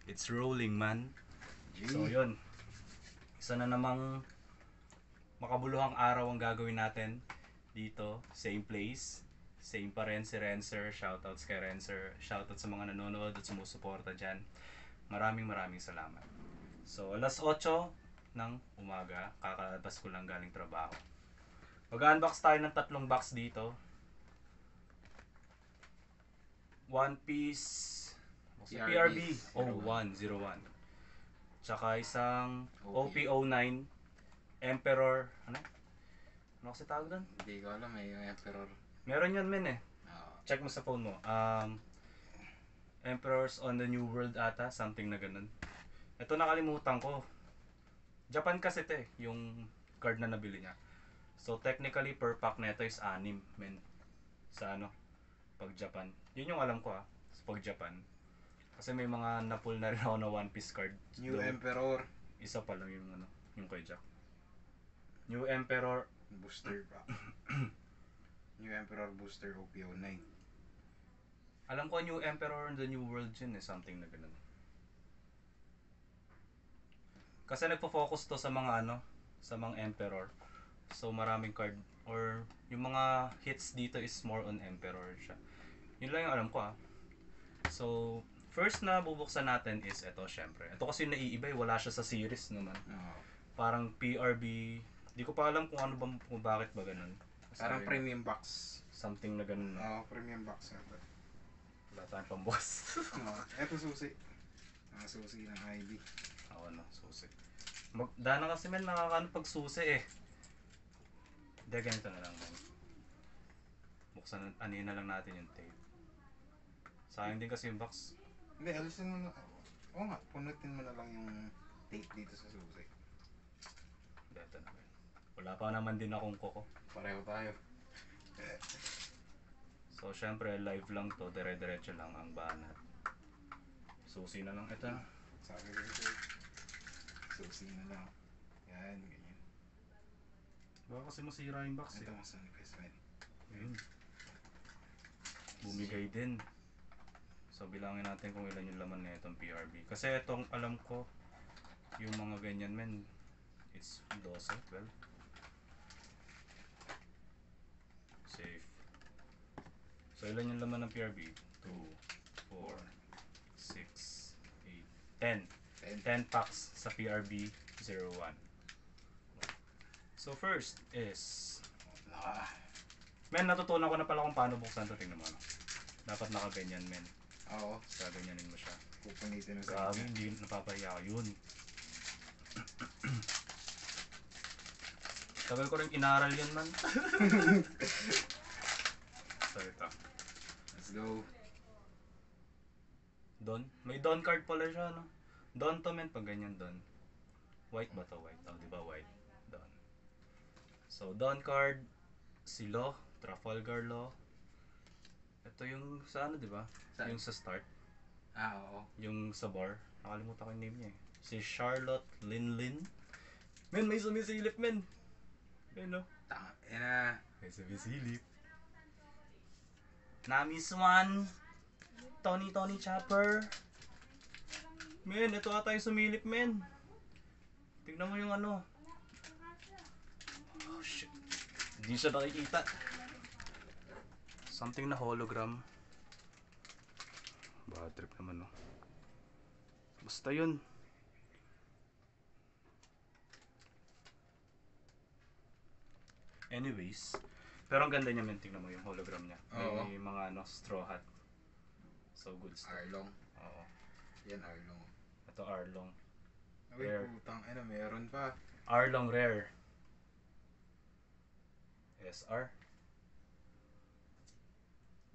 It's rolling, man. G. So, yun. Isa na namang makabuluhang araw ang gagawin natin dito. Same place. Same pa rin si Renser. Shoutouts kay Renser. Shoutout sa mga nanonood at sumusuporta dyan. Maraming salamat. So, alas 8 ng umaga. Kakalabas ko lang galing trabaho. Mag-unbox tayo ng 3 box dito. One Piece PRB 0101. Tsaka isang OP09 Emperor. Ano kasi tawag doon? Hindi ko alam yung Emperor. Meron yan men eh. Check mo sa phone mo. Emperors on the New World ata. Something na ganun. Ito nakalimutan ko. Japan kasi ito eh. Yung card na nabili niya. So technically per pack na ito is 6 men. Sa pag Japan. Yun yung alam ko sa pag Japan. Kasi may mga na-pull na rin ako na One Piece card. New Emperor. Isa pa lang yung yung kay Jack. New Emperor Booster pa. New Emperor Booster OP09. Alam ko New Emperor in the New World yun eh, something na ganun. Kasi nagpo-focus to sa mga sa mga Emperor. So maraming card or yung mga hits dito is more on Emperor siya. Yun lang yung alam ko So first na bubuksan natin is ito syempre. Ito kasi yung naiiba wala siya sa series naman. Parang PRB. Di ko pa alam kung bakit ba ganun. Parang premium box. Something na ganun. Premium box ito. Wala tayong pambukas. Ito susi. Susi ng ID. Susi. Dana kasi men nakakaano pag susi eh. Hindi, ganito na lang man. Buksan, na lang natin yung tape. Sayang din kasi yung box. Hindi, alisin mo na. Oo nga, punutin mo na lang yung tape dito sa susi. Dito na. Wala pa naman din akong koko. Pareho tayo. So, syempre, live lang to. Dire-diretso lang ang banat. Susi na lang. Ito na. Sabi ko dito. Susi na lang. Yan, ganyan. Baka kasi masira yung box Ito mas ni Chris Wen. Yun. Bumigay din. So, bilangin natin kung ilan yung laman na itong PRB. Kasi itong alam ko, yung mga ganyan men, it's 12, 12. Safe. So, ilan yung laman ng PRB? 2, 4, 6, 8, 10. 10 packs sa PRB 01. So, first is... Men, natutunan ko na pala kung paano buksan ito. Tingnan mo Dapat nakaganyan men. Oo. Gaganyanin mo siya. Pupunitin mo sa Grabe, hindi napapahiya ko yun. Tagal ko rin inaral yun man. So ito. Let's go. Don? May Don card pala siya Don to men pag ganyan Don. White ba to? White. Diba white? Don. So Don card. Si Law. Trafalgar Law. Ito yung sa diba? Yung sa start. Oo. Yung sa bar. Nakalimutan ko yung name niya Si Charlotte Linlin. Men, may sumisilip men. Yan Tanga. Yan na. May sumisilip. Nami Swan. Tony Chopper. Men, ito ata yung sumilip men. Tignan mo yung Oh shit. Hindi siya nakikita. Something na hologram. Bad trip naman Basta yun. Anyways. Pero ang ganda niya men. Tingnan mo yung hologram niya. May mga straw hat. So good stuff. Arlong. Oo. Yan Arlong. Ito Arlong. Ay, putang meron pa. Arlong Rare. SR.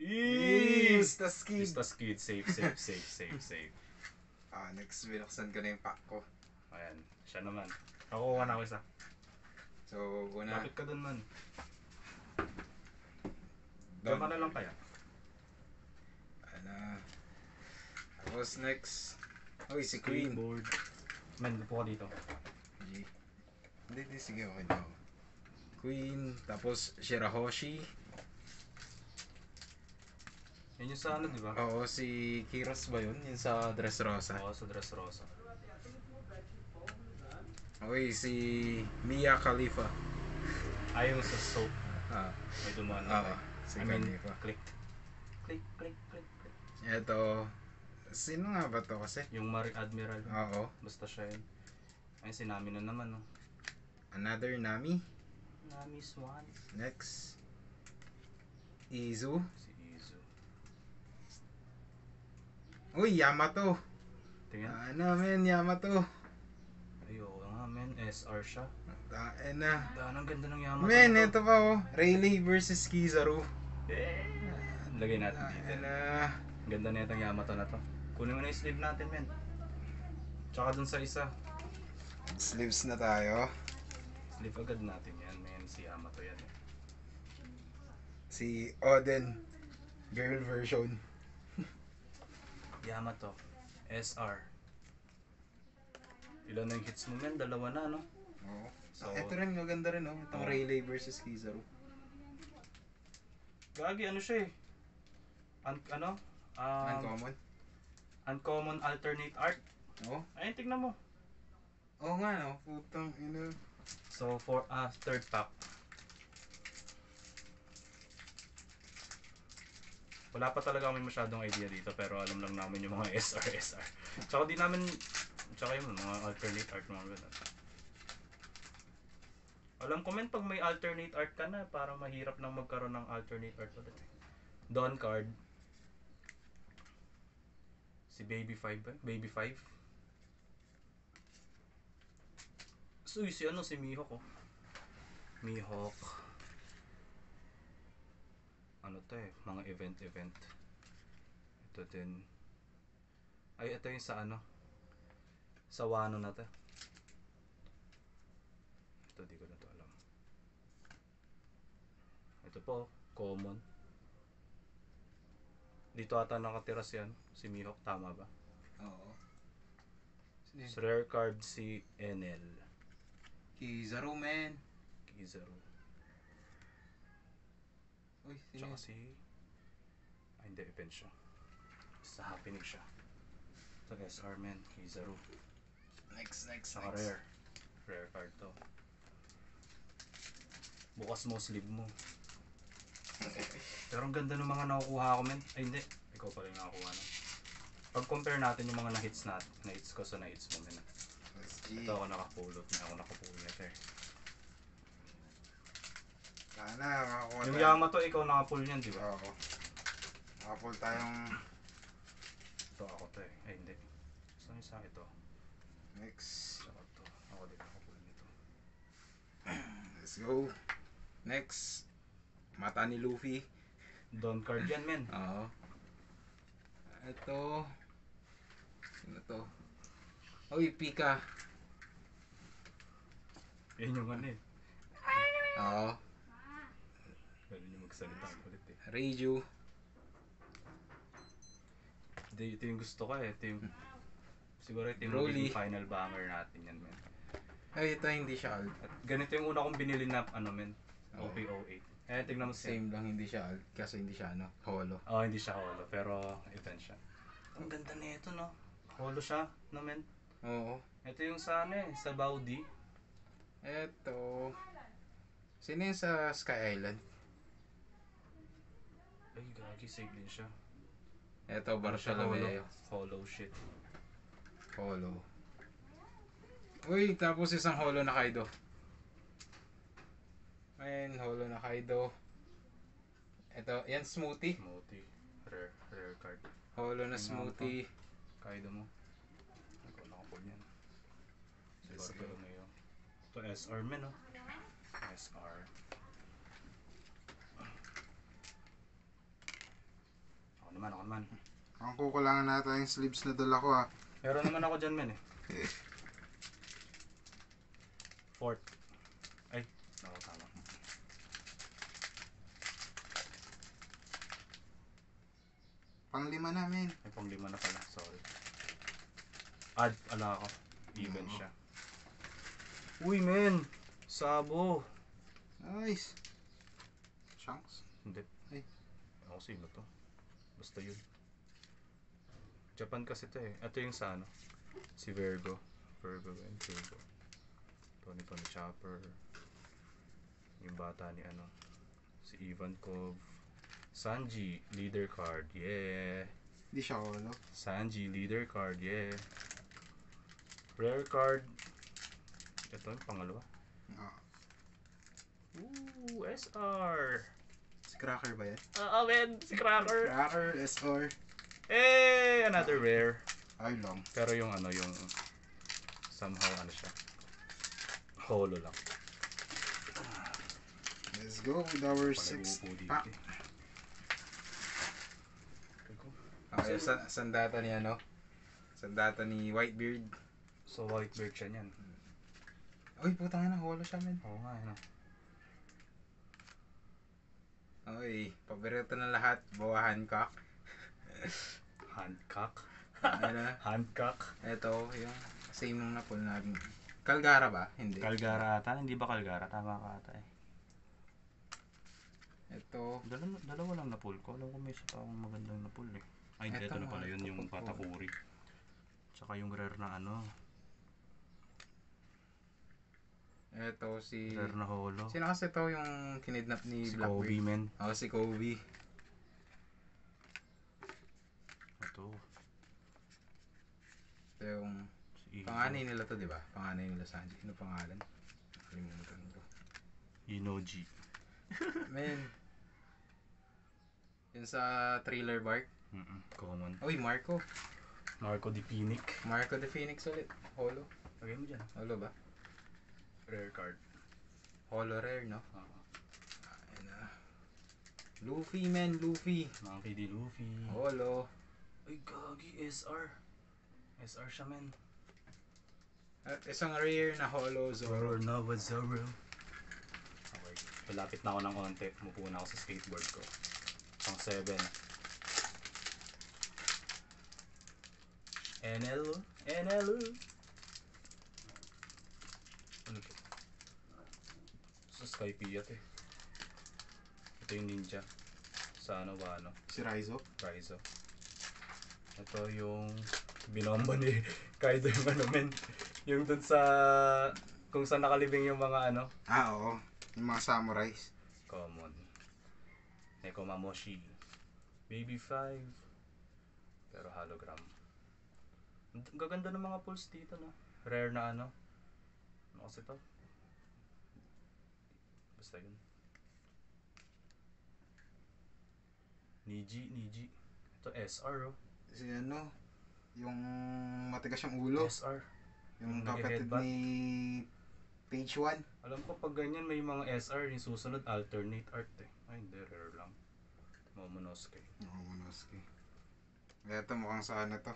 Mr. Skid. Mr. Skid. Safe. Next binuksan ko na yung pack ko. Ayan. Siya naman. Nakukuha na ako isa. So, una. Bakit ka dun man? Diyan ka na lang kaya? Tapos next. Si Queen. Board. Man, upo ka dito. G. Hindi, sige, okay na. Queen. Tapos Shirahoshi. Yun yung sa ano, di ba? Oo, si Kiros ba yun? Yung sa Dressrosa. Oo, sa Dressrosa. Okay, si Mia Khalifa. Ayaw sa soap. Ah, May dumaan Oo, na si I mean, Khalifa. click. Click, click, click, click. Ito, sino nga ba to kasi? Yung Admiral. Oo, Basta siya yun. Ayun, si Nami na naman, no? another Nami. Nami Swan. Next, Izu. Si Izu. Uy, Yamato. Tingnan. Ano men, Yamato. Ay, oo nga, men. SR siya. Tain na. Daan, ang ganda ng Yamato Men, na ito pa oh. Rayleigh versus Kizaru. Eh, lagay natin dito. Tain na. Ang ganda na itong Yamato na to. Kunin mo na yung sleeve natin, men. Tsaka dun sa isa. Sleeves na tayo. Sleeve agad natin yan, men. Si Yamato yan. Eh. Si Oden. Girl version. Yamato. SR. Ilan na yung hits mo, men? Dalawa na, no? Oo. So, Ito rin, maganda rin oh. Itong Rayleigh versus Kizaru. Gagi, ano siya eh? Ano? Uncommon. Uncommon alternate art. Oo. Ayun, tignan mo. Oo nga no. Putang ina. So, for third pack. Wala pa talaga kami masyadong idea dito pero alam lang namin yung mga SR. Tsaka di namin, tsaka yung mga alternate art mga ganun. Alam ko men pag may alternate art ka na, parang mahirap nang magkaroon ng alternate art ulit. Dawn card. Si Baby 5 ba? Baby 5. So, si ano, si Mihawk oh. Mihawk. Ano to eh, mga event. Ito din. Ay, ito yung sa ano. Sa Wano na to. Ito, di ko na to alam. Ito po, common. Dito ata nakatira si ano, si Mihawk, tama ba? Oo. So, rare card si Enel. Kizaru man. Kizaru. Uy, Tsaka si... Ay, hindi, event siya. Sa happening siya. Ito, SR man, Kizaru. Next. Tsaka rare. Rare card to. Bukas mo, sleeve mo. Pero ang ganda ng mga nakukuha ko, men. Ay, hindi. Ikaw pala yung nakakuha na. Pag-compare natin yung mga na-hits ko sa na-hits mo, men. Ito ako nakapulot. Ako nakapulot eh. Sana, makakuha Yung tayo. Yamato, ikaw nakapull niyan, di ba? Oo. Makapull tayong Ito ako to eh. Ay, hindi. Gusto nyo sa ito. next. Tsaka to. Ako din nakapull nito. Let's go. Next. Mata ni Luffy. Dawn card yan, men. Oo. Ito. Sino to? Uy, Pika. Yan yung ano eh. Oo. Ganun yung magsalita ulit eh. Reiju. Ito yung gusto ko eh. Ito yung... Siguro ito yung Broly. magiging final banger natin yan, men. Ay, ito hindi siya alt. At ganito yung una kong binili na ano, men. Oo. OP08. Eh, tignan mo siya. Same lang, hindi siya alt. Kasi hindi siya ano, holo. Oh, hindi siya holo, pero event siya. Ang ganda nito, no? Holo siya, no, men? Oo. Ito yung sa ano eh, sa Baudi. Ito. Sino yung sa Sky Island? Ay, gagi, save din siya. Ito, Ano siya, Bartolomeo. Holo shit. Holo. Uy, tapos isang holo na Kaido. Ayan, holo na Kaido. Ito, yan smoothie. Smoothie. Rare card. Holo na Tingnan smoothie. Kaido mo. Ikaw nakapull yan. Si Let's go. Bartolomeo. Ito SR, men, oh. SR. Ako naman. Ang kukulangan natin yung sleeves na dala ko ha. Meron naman ako dyan, men, eh. Fourth. Ay, ako tama. Pang-5 namin. Ay, pang 5 na pala. Sorry. Add, ala ako. Even Oo. siya. Uy, men! Sabo! Nice. Shanks. Hindi. Ay. Ako sino to? Basta yun. Japan kasi ito eh. Ito yung sa ano. Si Virgo. Virgo and Virgo. Tony Chopper. Yung bata ni ano. Si Ivankov. Sanji, leader card. Yeah. Di siya holo. Sanji, leader card. Yeah. Rare card. Ito yung pangalawa. Ah. Ooh, SR. Si Cracker ba yan? Men, si Cracker. Cracker, SR. Eh, another rare. Ay lang. Pero yung ano, yung somehow ano siya. Holo lang. Let's go with our 6 pack. Okay, sandata ni ano? Sandata ni Whitebeard. So, Whitebeard siya niyan. Uy, putang ina, holo siya, men. Oo nga, ano. Uy, paborito ng lahat, Boa Hancock. Hancock. Ano? Hancock. Ito, yung same nung napul namin. Calgara ba? Hindi. Calgara ata. Hindi ba Calgara? Tama ka ata eh. Ito. Dalawa lang napul ko. Alam ko may isa pa akong magandang napul eh. Ay, hindi. Ito na pala yun. Yung Patakuri. Tsaka yung rare na ano. Ito si... Rare na holo. Sino kasi ito yung kinidnap ni Si Blackbeard? Kobe, men. Oo, si Kobe. Ito. Ito yung... Si Panganay nila to, di ba? Panganay nila Sanji. Ano pangalan? Nakalimutan ko. Inoji. Men. Yun sa Thriller Bark. Common. Uy, Marco. Marco Di Pinic. Marco the Phoenix ulit. Holo. Lagay mo dyan. Holo ba? Rare card. Holo rare, no? Ayun na. Luffy, men. Luffy. Monkey D. Luffy. Holo. Ay, gagi. SR. SR siya, men. At isang rare na Holo Zoro. Nova Zoro. Okay. Malapit na ako ng konti. Mupo na ako sa skateboard ko. Pang 7. NL. Ano to? Sa Skypiat eh. Ito yung ninja. Sa ano ba ano? Si Raizo. Raizo. Ito yung binomba ni Kaido yung ano men. Yung dun sa kung saan nakalibing yung mga ano. Ah, oo. Yung mga samurais. Common. Nekomamushi. Baby 5. Pero hologram. Ang gaganda ng mga pulls dito no. Rare na ano. Ano kasi to? Basta yun. Niji. Ito SR oh. Si ano, yung matigas yung ulo. SR. Yung Yung kapatid nag-headbutt. ni Page 1. Alam ko pag ganyan may mga SR yung susunod alternate art eh. Ay hindi, rare lang. Momonosuke. Oo, Monosuke. Ito mukhang sa ano to.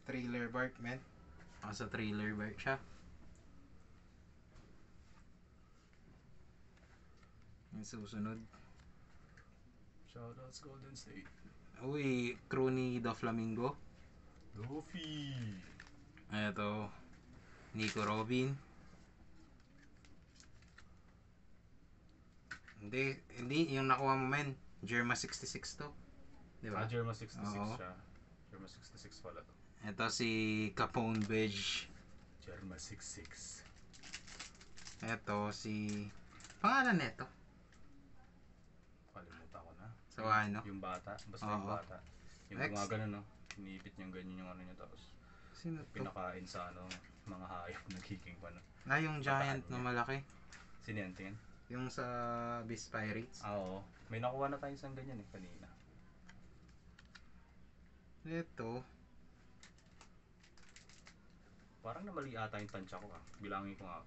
Thriller Bark, men. Mukhang sa Thriller Bark siya. Yung susunod. Shoutouts Golden State. Uy, crew ni Doflamingo. Luffy. Ito, Nico Robin. Hindi, yung nakuha mo, men. Germa 66 to. Di ba? Germa 66 Oo. siya. Germa 66 pala to. Ito si Capone Beige. Germa 66. Ito si... Pangalan nito? Kalimutan ko na. Sa ano? Yung bata. Basta Oo. yung bata. Yung X. gumagano no. Hinipit niyang ganyan yung ano niya tapos Sino to? pinakain sa ano mga hayop nagiging ano. Ah, yung giant na malaki. Sino yan tingin? Yung sa Beast Pirates. Oo. May nakuha na tayo isang ganyan eh kanina. Ito. Parang namali ata yung tansya ko ah. Bilangin ko nga.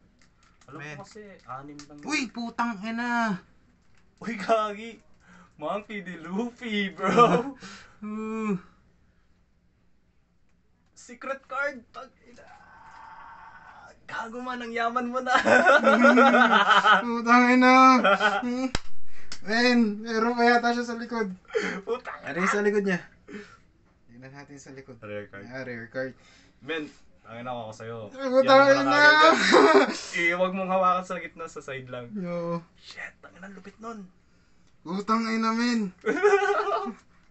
Alam Men. ko kasi 6 lang. Uy, putang ina! Uy, gagi! Monkey D. Luffy, bro! Secret card! Tag-ina! Gago man, ang yaman mo na! Putang ina! Men, meron pa yata siya sa likod. Putang Ano yung sa likod niya? Tingnan natin sa likod. Rare card. Ah, rare card. Men, tangin ako sa'yo. Putang Yan mo na ina! kagad yan. Huwag mong hawakan sa gitna, sa side lang. Yo. Shit, tangin ang lupit nun. Putang ina, men.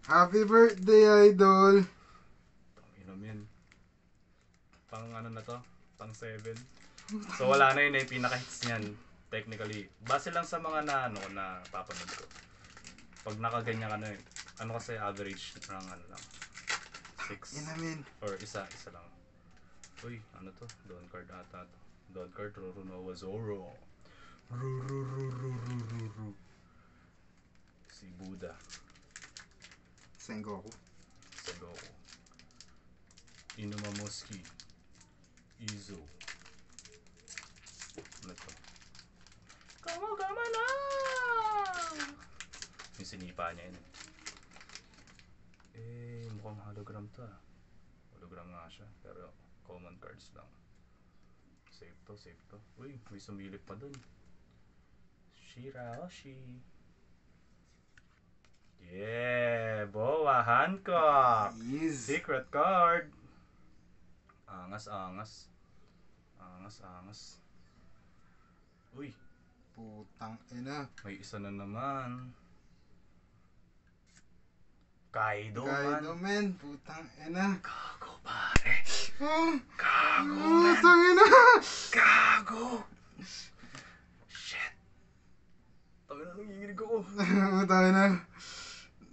Happy birthday, idol! Tangina men. Pang ano na to? Pang 7. So wala na yun, yung pinaka-hits niyan. Technically. Base lang sa mga na ano na papanood ko. Pag nakaganyan ka na yun. Ano kasi average ng ano lang. 6. Ina men. Or isa lang. Uy, ano to? Dawn card ata to. Dawn card, Roronoa Zoro. Ru. Si Buddha. Sengoku. Sengoku. Inumamoski. Izo. Ano to? Kama na! Yung sinipa niya yun. Mukhang hologram to ah. Hologram nga siya, pero common cards lang. Save to. Uy, may sumilip pa dun. Shiraoshi. Yeah! Boa Hancock! Yes. Secret card! Angas. Uy, Putang ina. may isa na naman. Kaido Kaido man. men. Putang ina. Gago pare. Oh, Gago man. putang ina. Gago. Shit. Tangina nang ngiginig ako. Putang ina.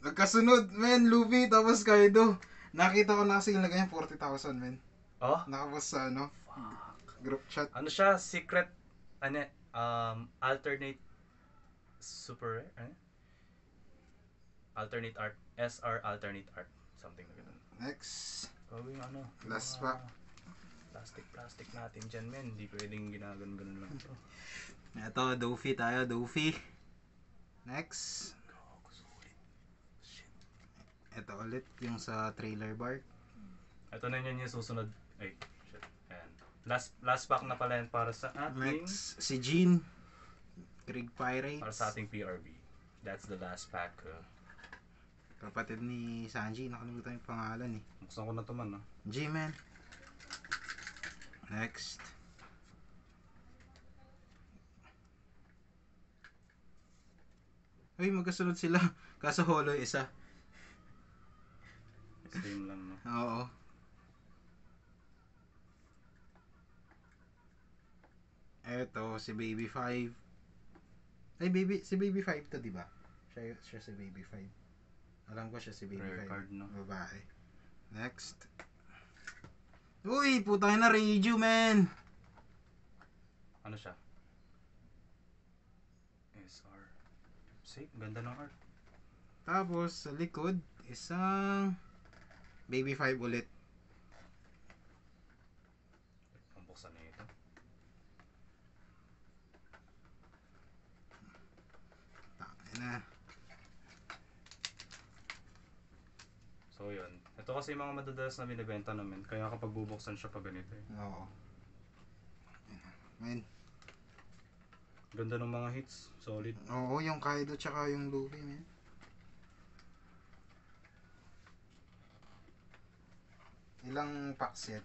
Nagkasunod men. Luffy tapos Kaido. Nakita ko na kasi ilagay yung 40,000 men. Oh? Nakapos sa ano. Fuck. Group chat. Ano siya? Secret, alternate super, alternate art. SR alternate art. Something na ganun. Next. Gawin ano. Last mga pack. Plastic natin dyan men. Hindi pwedeng ginaganon lang to. Ito, Doofy tayo. Doofy. Next. Gago, sulit. Shit. Ito ulit yung sa trailer bar. Ito na yun yung susunod. Ay, shit. Ayan. Last pack na pala yan para sa ating Next, si Jean. Krieg Pirates. para sa ating PRB. That's the last pack. Kapatid ni Sanji. Nakalimutan yung pangalan eh. Buksan ko na to man. G-Man. Next. Uy, magkasunod sila. Kaso holo yung isa. Same lang no. Oo. Eto, si Baby 5. Ay, si Baby 5 to, di ba? Siya si Baby 5. Alam ko siya si Baby Rare 5. card, no? Babae. Next. Uy, putang na Reiju, man. Ano siya? SR. Safe, ganda ng art. Tapos, sa likod, isang Baby 5 ulit. Ang buksan na ito. Tangin na. So yun. Ito kasi yung mga madadalas na binibenta namin. Kaya kapag bubuksan siya pa ganito eh. Oo. Man. Ganda ng mga hits. Solid. Oo, yung Kaido tsaka yung Luffy, man. Ilang packs yan?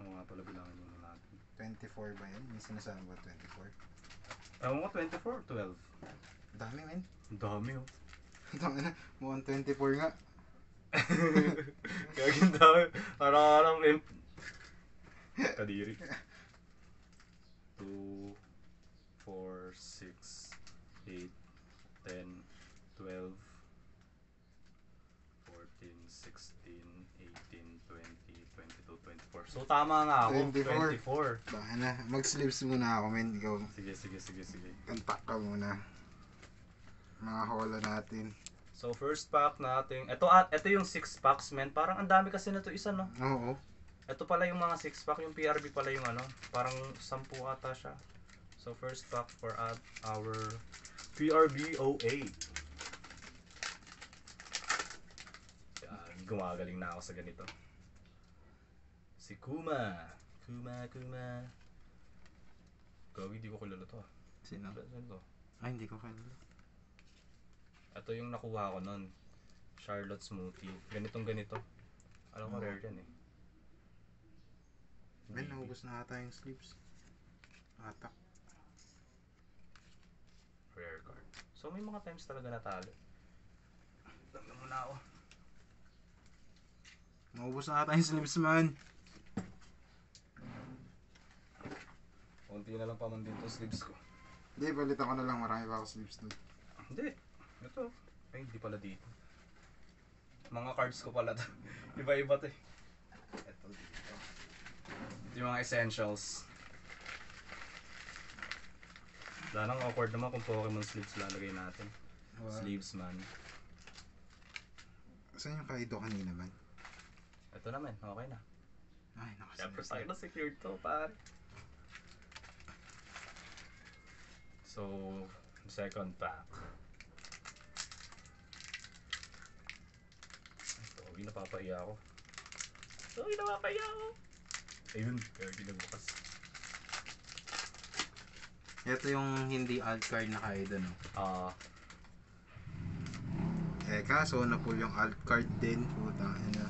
Oo nga pala bilangin muna natin. 24 ba yan? May sinasabi ba 24? Ewan ko 24 or 12. Dami, man. Ang dami oh. Tangin na, mukhang 24 nga. Gaging dami. Parang imp. Kadiri. 2, 4, 6, 8, 10, 12, 14, 16, 18, 20, 22, 24. So tama nga ako. 24. Baka na, mag-sleeves muna ako, men. Ikaw, Sige. kantak ka muna. Mga holo natin. So first pack natin. Ito yung 6 packs, men. Parang ang dami kasi na to isa, no? Oo. Ito pala yung mga 6 pack, yung PRB pala yung ano, parang 10 ata siya. So first pack for our PRB 08. Yan, gumagaling na ako sa ganito. Si Kuma. Gawin, di ko kilala to. Sino? Sino to? Ay, hindi ko kilala. Ito yung nakuha ko nun. Charlotte Smoothie. Ganito. Alam ko rare yan eh. Ben, naubos na ata yung sleeves. Atak. Rare card. So may mga times talaga natalo. Tignan muna ako. Naubos na ata yung sleeves man. Konti na lang pa man dito sleeves ko. Hindi, balitan ko na lang. Marami pa ako sleeves doon. Hindi. Ito. Ay, hindi pala dito. Mga cards ko pala to. Iba-iba to eh. Ito dito. Ito yung mga essentials. Wala nang awkward naman kung Pokemon sleeves lalagay natin. Wow. Sleeves man. Saan yung Kaido kanina man? Ito naman, okay na. Ay, Siyempre nakasleeves tayo na secured to, pare. So, second pack. Ito, napapahiya ako. Napapahiya ako. Ayun, kaya ginagbukas. Ito yung hindi alt card na Kaido, no? Kaso na-pull yung alt card din. Putang ina.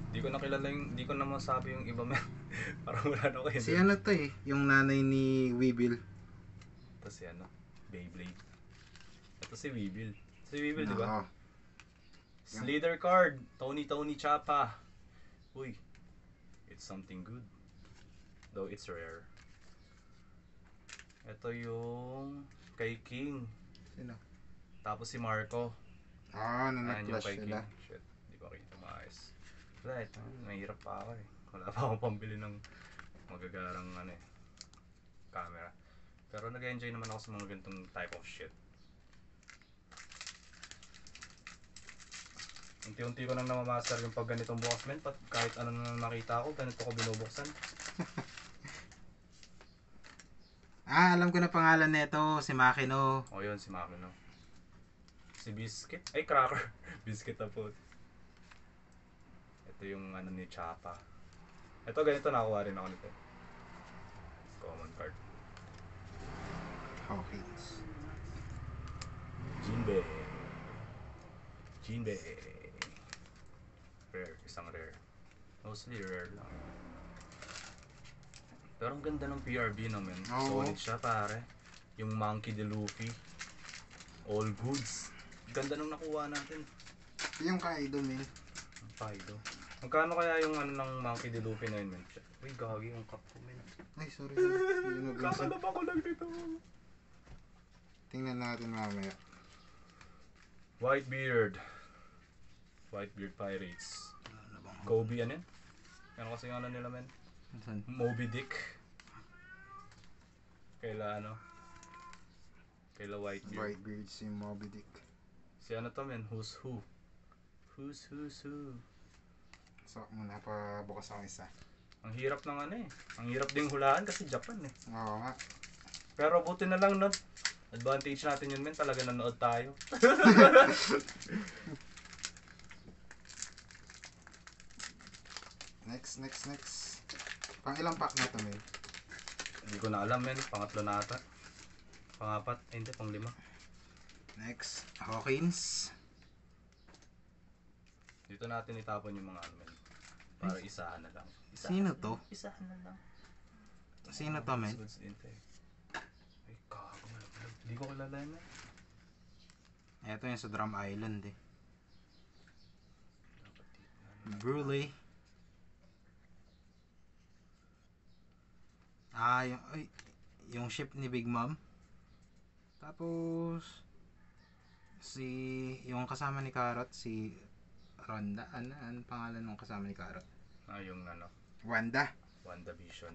Di ko na kilala yung, di ko na masabi yung iba man. Parang wala na ko yun. Si ano to eh, yung nanay ni Weevil. Ito si ano, Beyblade. Ito si Weevil. Si Weevil, di ba? Oo. Slither card, Tony Chapa. Uy, it's something good. Though it's rare. Ito yung kay King. Sino? Tapos si Marco. Ah, Ayan yung nag-flash kay sila. King. Shit, di ko kita maayos. Wala, ito. Mahirap pa ako eh. Wala pa akong pambili ng magagarang ano eh, camera. Pero nag-enjoy naman ako sa mga ganitong type of shit. Unti-unti ko nang namamaster yung pag ganitong bukas men. Kahit ano na makita ko, ganito ko binubuksan. Ah, alam ko na pangalan nito, si Makino. O yun, si Makino. Si Biscuit. Ay, Cracker. Biscuit na po. Ito yung ano ni Chapa. Ito, ganito nakuha rin ako nito. Common card. Hawkins. Jinbei. Rare, isang rare. Mostly rare lang. Pero ang ganda ng PRB naman. Oo. Solid siya pare. Yung Monkey D. Luffy. All goods. Ganda nung nakuha natin. Yung Kaido, men. Ang Kaido. Magkano kaya yung ano ng Monkey D. Luffy na yun, men? Uy, gagi yung cup ko, men. Ay, sorry. Hindi nabasa. Kakalaba ko lang dito. Tingnan natin mamaya. Whitebeard Pirates. Ano bang Kobe ano yun? Ano kasi yung ano nila, men? Saan? Moby Dick. Kaila Whitebeard. Brightbeard, si Moby Dick. Si ano to, men? Who's who? So, muna pa bukas ako isa. Ang hirap ng ano eh. Ang hirap ding hulaan kasi Japan eh. Oo nga. Pero buti na lang no. Advantage natin yun, men. Talaga nanood tayo. Next. Pang ilang pack na to, men? Hindi ko na alam, men. Pangatlo na ata. Pangapat. Eh, hindi, pang lima. Next, Hawkins. Dito natin itapon yung mga ano, men. Para isahan na lang. Sino to? Isahan na lang. Sino to, men? Goods din to eh. Ay, kago. Hindi ko kilala yun, men. Ito yung sa Drum Island eh. Dapat dito na. Brule. Ah, yung ship ni Big Mom. Tapos yung kasama ni Carrot, si Ronda. Ano pangalan ng kasama ni Carrot? Ah, yung ano, Wanda. WandaVision.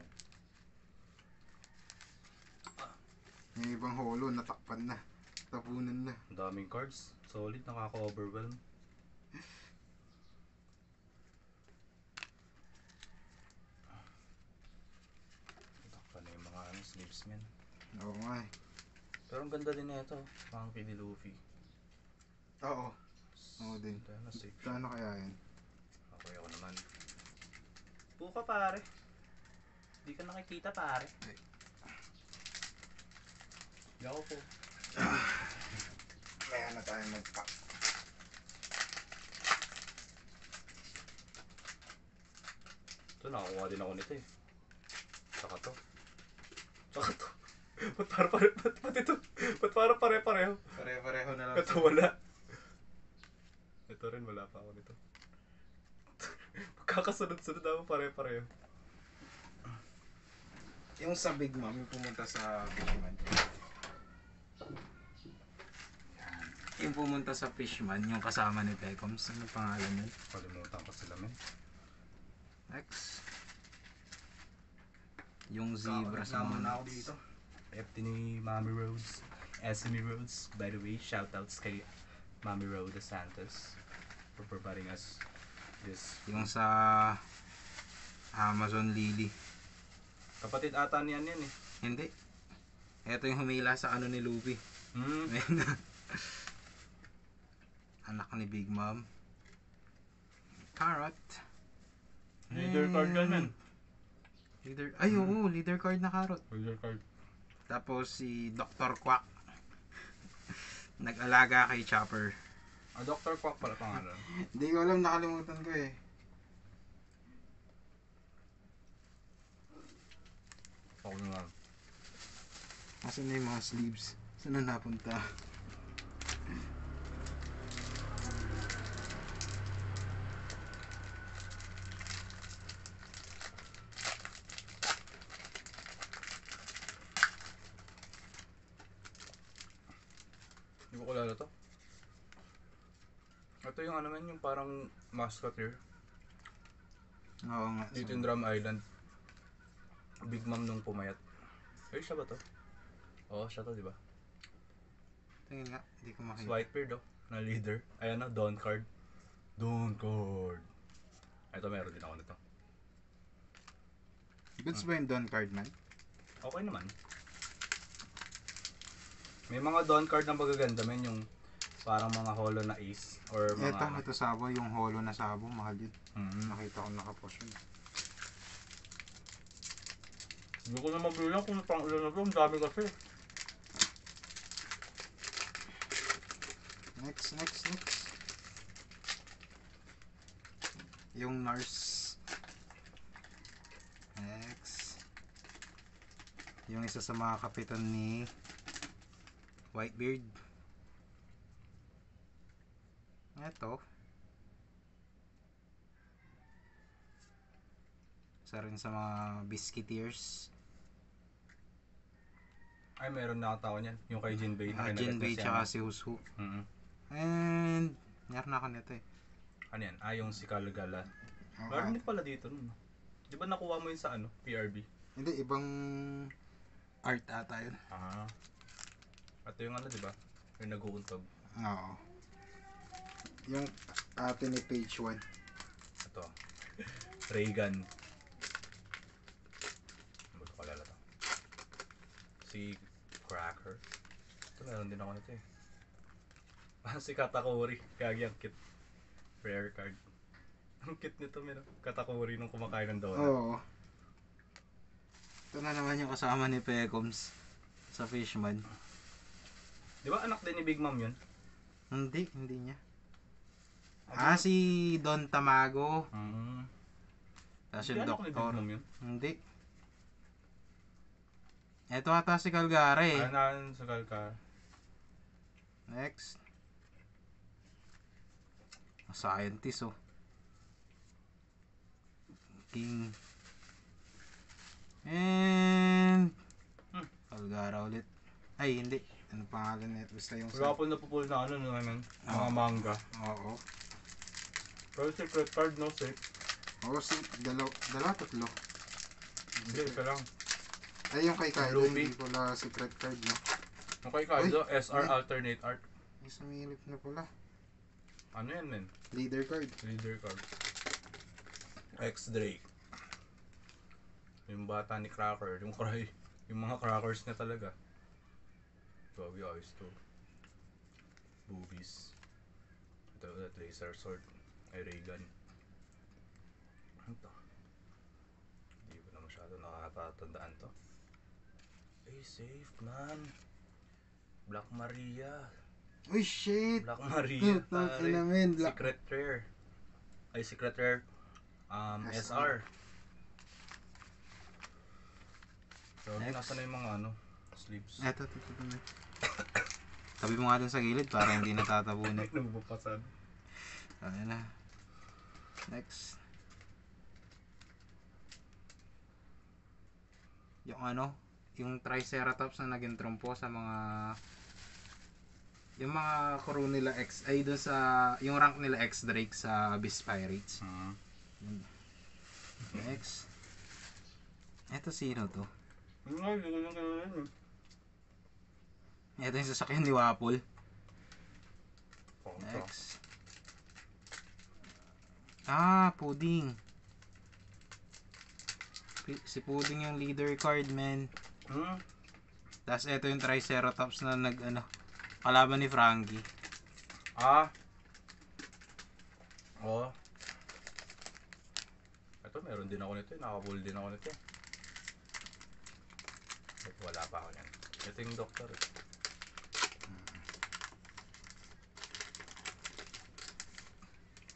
Yung ibang holo, natakpan na. Tapunan na. Ang daming cards. Solid, nakaka-overwhelm. Takpan na yung mga ano, sleeves, men. Oo nga eh. Pero ang ganda din na ito. Monkey D. Luffy. Oo. Oo din. Ano, safe. Paano kaya yan? Okay ako naman. Puka pare. Hindi ka nakikita pare. Ay. Hindi ako po. Kaya na tayo mag-pack. Ito, nakakuha din ako nito eh. Saka to. Ba't para pare-pareho? Pare-pareho na lang. Ito wala. Ito Ito rin, wala pa ako nito. Magkakasunod-sunod ako pare-pareho. Yung sa Big Mom, yung pumunta sa Fishman. Yung pumunta sa Fishman, yung kasama ni Pecoms. Ano pangalan yun? Kalimutan ko sila, men. Next. Yung zebra sa Naman mga ako dito. FT ni Mami Rhodes. Esme Rhodes. By the way, shoutouts kay Mami Rhodes Santos for providing us this. yung sa Amazon Lily. Kapatid ata niyan yan eh. Hindi. Ito yung humila sa ano ni Luffy. Anak ni Big Mom. Carrot. Leader card yan, men. Leader. Ay, oo. Leader card na Carrot. Leader card. Tapos si Dr. Quack. Nag-alaga kay Chopper. Dr. Quack pala pangalan. Hindi ko alam. Nakalimutan ko eh. Ako na nga. Asan na yung mga sleeves? Saan na napunta? Hindi ko kilala to. Ito yung ano man, yung parang musketeer. Oo nga. Dito yung Drum Island. Big Mom nung pumayat. Eh, siya ba to? Oo, siya to, di ba? Tingin nga. Hindi ko Si makita. Whitebeard, oh, na leader. Ayan na, Dawn card. Dawn card. Ito, meron din ako nito. Goods ba yung Don card man? Okay naman. May mga Dawn card na magaganda, men, yung parang mga holo na ace. Or mga... Ito sabo. Yung holo na sabo. Mahal yun. Mm-hmm. Nakita ko nakapost yun. Hindi ko na mabilang kung pang ilan na to. Ang dami kasi. Next. Yung nurse. Next. Yung isa sa mga kapitan ni Whitebeard. Ito. Isa rin sa mga biscuiteers. Ay, meron na tao niyan. Yung kay Jinbei. Jinbei tsaka si Hushu. Mm-hmm. And meron na ako nito eh. Ano yan? Yung si Kalgala. Okay. Meron din pala dito nun. Di ba nakuha mo yun sa ano? PRB? Hindi, ibang art ata yun. Ah. Ito yung ano, di ba? Yung nag-uuntog. Oo. Yung ate ni page 1. Ito. Reagan. Hindi ko kalala to. Si Cracker. Ito meron din ako nito eh. Parang si Katakuri. Kaya ang cute. Rare card. Ang cute nito, meron. Katakuri nung kumakain ng donut. Oo. Ito na naman yung kasama ni Pecoms sa Fishman. Di ba anak din ni Big Mom yun? Hindi niya. Si Don Tamago. Mm-hmm. Tapos Hindi yung anak ni Big doktor. Mom yun? Hindi. Ito ata si Calgary. Anan sa Kalka. Next. Scientist oh. King. And Calgary ulit. Ay hindi. Ano pangalan nito? Basta yung Wala po napupul na ano naman. Mga manga. Oo. Pero secret card, no? Safe. Oo, dalawa, tatlo. Hindi, isa lang. Ay, yung kay Kaido, Ruby. hindi pala secret card, no? Yung kay Kaido, Uy, SR uy. alternate art. May sumilip na pala. Ano yan, men? Leader card. Leader card. X Drake. Yung bata ni Cracker, yung mga crackers niya talaga. Gogi ayos to. Boobies. Ito ulit, laser sword. Ay, Reagan. Ano to? Hindi ko na masyado nakakatandaan to. Ay, safe man. Black Maria. Uy, shit! Black Maria, pare. Namin, Secret Rare. Ay, Secret Rare. SR. So, Next. nasa na yung mga ano, sleeves. Eto. Tabi mo nga dun sa gilid para hindi natatabunan. Nagbupasan. Ayan na. Next. Yung ano, yung Triceratops na naging trumpo sa mga yung mga crew nila X ay doon sa yung rank nila X Drake sa Abyss Pirates. Next. Eto sino to? Eto yung sasakyan ni Wapol. Next. Pudding. Si Pudding yung leader card, man. Tapos eto yung Triceratops na kalaban ni Frankie. Oo. Ito, meron din ako nito. Nakapull din ako nito. Wala pa ako yan. Ito yung doktor.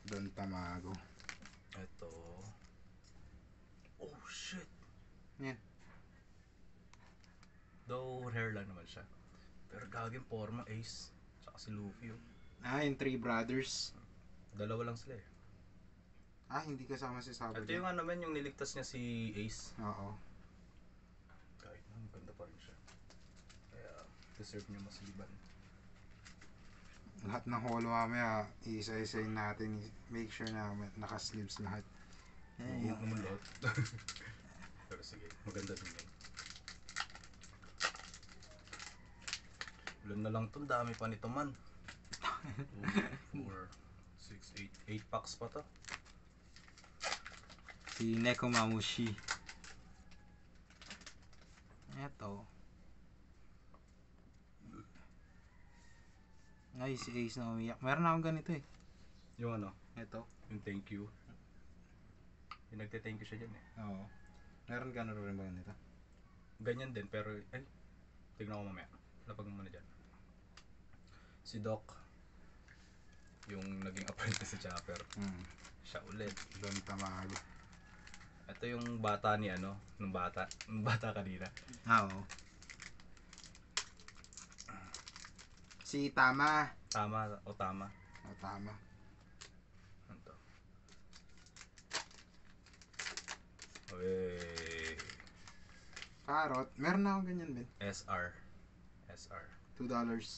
Don Tamago. Ito. Oh, shit. Yan. Though rare lang naman siya. Pero gagawin forma Ace. Tsaka si Luffy. Yung Three Brothers. Dalawa lang sila eh. Hindi kasama si Sabo. Ito yung yung niligtas niya si Ace. Oo. Kahit na, maganda pa rin siya. Kaya, deserve niya masiliban. Lahat ng holo mamaya, isa-isayin natin. Make sure na naka-sleeves lahat. Umulot. Pero sige, maganda din yun. Ulan na lang to, dami pa nito man. 2, 4, 6, 8 packs pa to. Si Nekomamushi. Eto. Ay, si Ace na umiyak. Meron na akong ganito eh. Yung ano? Eto. Yung thank you. Yung nagte-thank you siya dyan eh. Oo. Meron gano'n rin ba ganito? Ganyan din pero, tignan ko mamaya. Lapag mo muna dyan. Si Doc. Yung naging apprentice sa Chopper. Siya ulit. Don Tamago. Ito yung bata ni nung bata kanina. Oo. Si Tama. Tama. Tama. Ano to? Wey. Parrot. Meron na akong ganyan, Ben. SR. $2. $2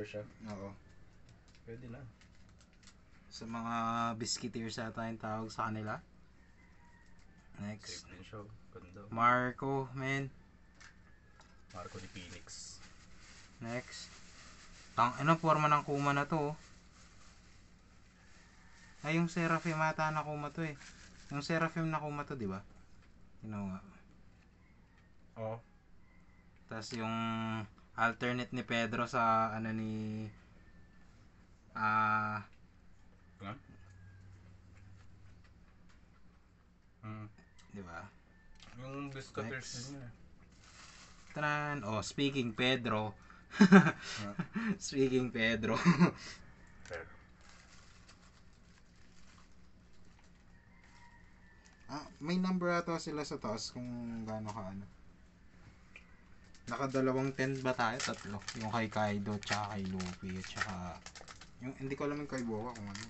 siya. Oo. Pwede na. Sa mga biscuiteers ata yung tawag sa kanila. Next. Safe din siya. Ganda. Marco, man. Marco ni Phoenix. Next. Forma ng Kuma na to. Ay, yung Seraphim ata na Kuma to eh. Yung Seraphim na Kuma to, di ba? Nga. Oo. Tapos yung alternate ni Pedro sa ni di ba? Yung biscuiters din yun eh. Tanan. Speaking Pedro. Speaking Pedro. Fair. May number ata sila sa taas kung gaano ka Nakadalawang 10 ba tayo? Tatlo. Yung kay Kaido, tsaka kay Luffy, tsaka yung hindi ko alam yung kay Boa kung ano.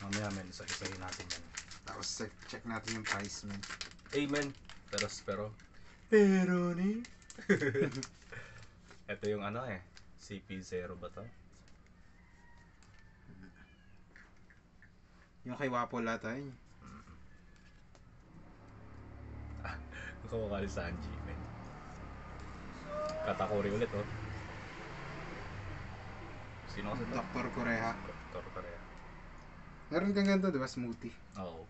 Mamaya men, isa-isahin natin yan. Tapos check natin yung price, man. Amen. Pero ni. Ito yung CP0 ba to? Yung kay Wapol ata yun. Kamukha ni Sanji, men. Katakuri ulit, oh. Sino kasi ito? Dr. Koreha. Dr. Korea. Meron kang ganito, di ba? Smoothie. Oo.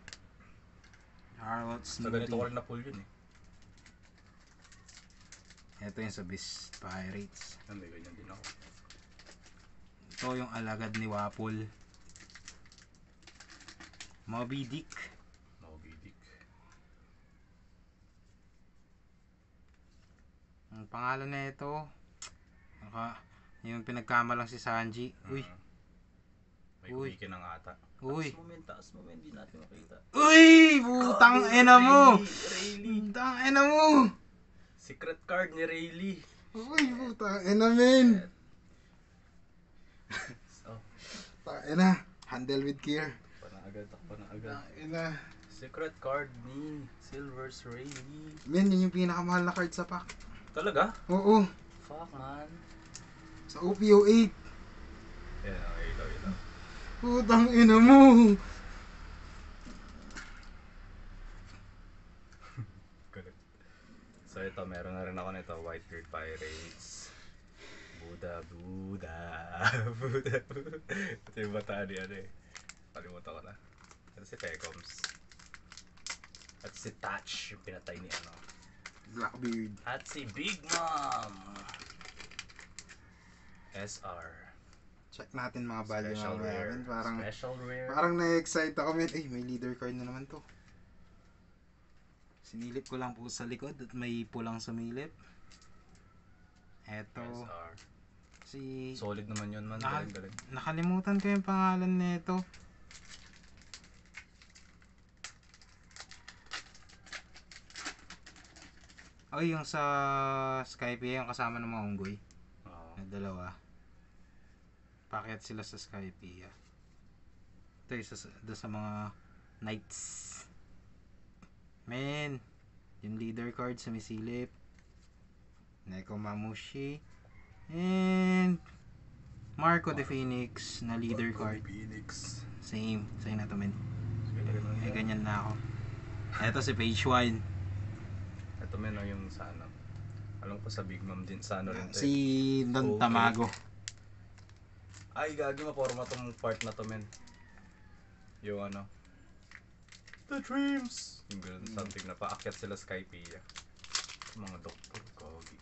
Harlot Sa ganito smoothie. ko rin na-pull yun eh. Ito yung sa Beast Pirates. May ganyan din ako. Ito yung alagad ni Wapol. Moby Dick. Moby Dick. Ang pangalan na ito, yung pinagkamalang si Sanji. Uy. May kumikin ng ata. Uy. Taas mo, hindi natin makita. Uy! Putang ina mo! Rayleigh. Putang ina mo! Secret card ni Rayleigh. Uy, putang ina men! Ayun na. Handle with care. Takpan na agad, takpan na agad. Ayun na. Secret card ni Silver's Rayleigh. Men, yun yung pinakamahal na card sa pack. Talaga? Oo. Fuck man. Sa OPO 8. Yan, ilaw. Putang ina mo. Correct. So ito, meron na rin ako nito, Whitebeard Pirates. Buda. Ito yung bataan ni ano eh. Kalimutan ko na. Ito si Pecoms. At si Touch, yung pinatay ni ano. Blackbeard. At si Big Mom. SR. Check natin mga value Special mamaya. rare. Men, parang Special rare. parang na-excite ako men. Eh, may leader card na naman to. Sinilip ko lang po sa likod at may pulang sumilip. Eto. SR. Si... Solid naman yun man. Galing. Nakalimutan ko yung pangalan nito. Oh, yung sa Skype yung kasama ng mga unggoy. Oo. Na dalawa. Pakyat sila sa Skype. Ito yung sa mga knights. Men, yung leader card sumisilip. Neko Mamushi. And Marco the Phoenix na leader card. Phoenix. Same. Sa'yo na to men. May Ganyan. ganyan na ako. Eto si page 1. Ito men no, yung sa ano. Alam ko sa Big Mom din sa ano rin to. Si Don Okay. Tamago. Ay, gagi maporma tong part na to men. Yung ano. The Dreams! Yung ganun, something na paakyat sila Skypea. Mga doktor, gagi.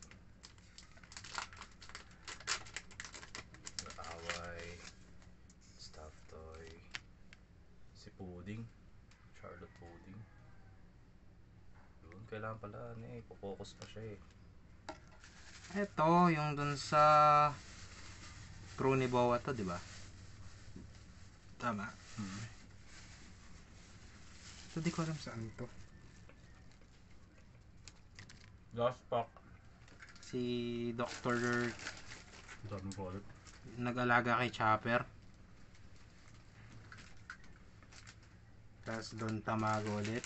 Away. Stuff toy. Si Pudding. Charlotte Pudding. Yun, kailangan pala ipo-focus pa siya eh. Eto, yung dun sa crew ni Bowa to, di ba? Tama. Ito di ko alam saan to. Last pack. Si Dr. Dami ko ulit. nag-alaga kay Chopper. Tapos Don Tamago ulit.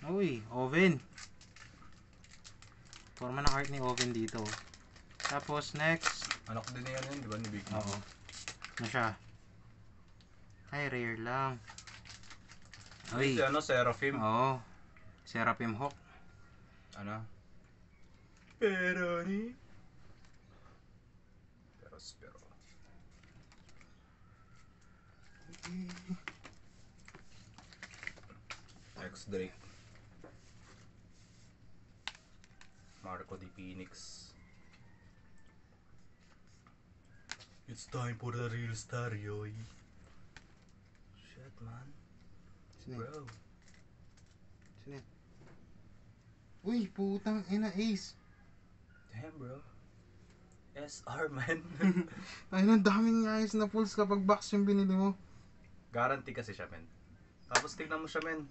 Uy, Oven. Forma ng heart ni Oven dito. Tapos next, Anak din niya yun, di ba? Ni Big Mom. oo. Ano siya? Ay, rare lang. Uy, Si ano, Seraphim. oo. Seraphim Hawk. Ano? Pero ni... Pero. X-Drake. Marco D. Phoenix. It's time for the real star, yoy. Shit, man. Sino yun? Bro. Sino yun? Uy, putang ina, Ace. Damn, bro. SR, man. Ay, ang daming ayos na pulls kapag box yung binili mo. Guarantee kasi siya, men. Tapos tignan mo siya, men.